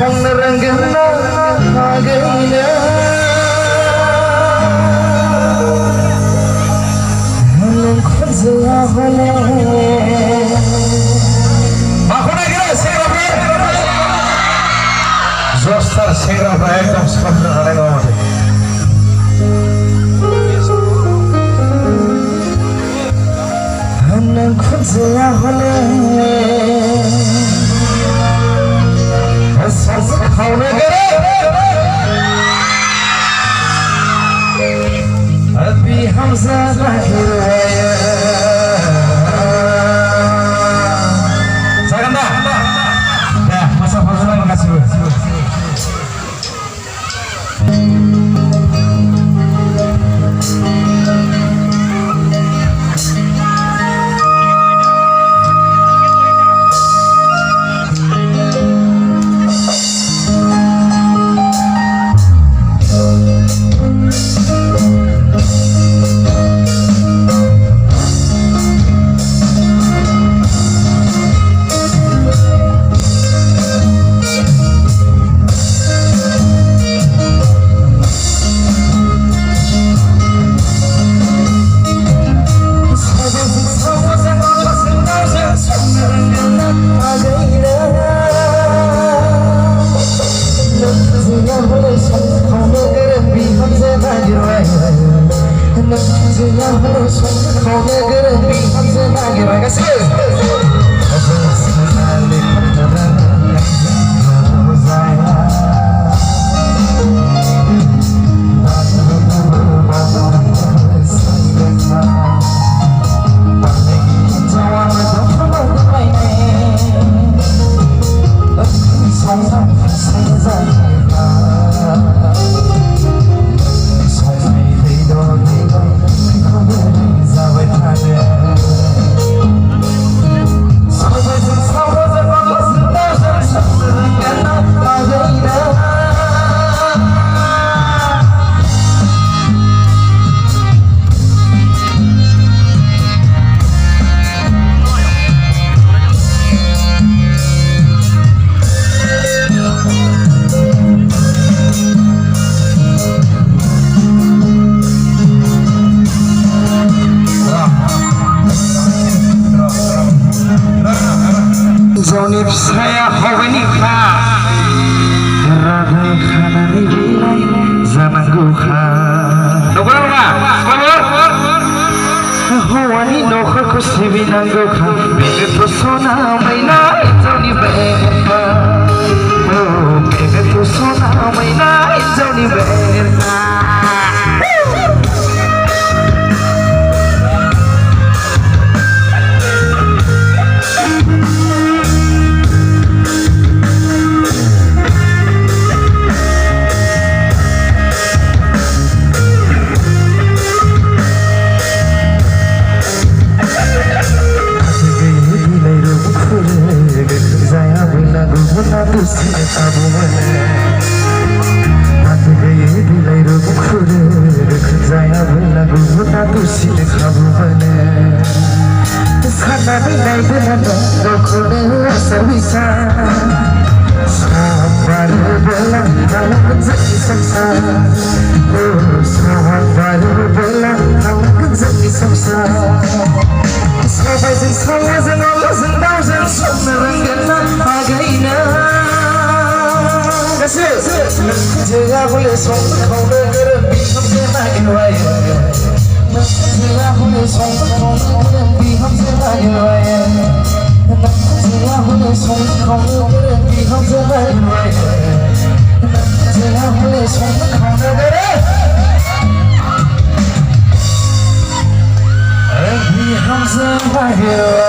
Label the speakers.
Speaker 1: संग रंगना आ गई ना खुशियाँ होने माखुना गिरा सेग्राफ्रा जोस्तार सेग्राफ्रा एकदम स्पष्ट हानाय नङा माथो नों खुशियाँ होने खावनो गोरो अभी हमजा नागिरबायो जागोन दा दे मोसाफाजोबनांगोन गासिबो जौनि फिसाया हौवानिखा रागा खानानै बिलाइ जानांगौखा नंगौना नङा हौवानि नखरखौ सिबिनांगौखा बेनोथ' सना मैना हिन्जावनि बेरखा बेनोथ' सना मैना हिन्जावनि बेरखा Jika boleh sombong kau negara biham senagin waya. Jika boleh sombong kau negara biham senagin waya. Jika boleh sombong kau negara biham senagin waya. Jika boleh sombong kau negara biham senagin waya.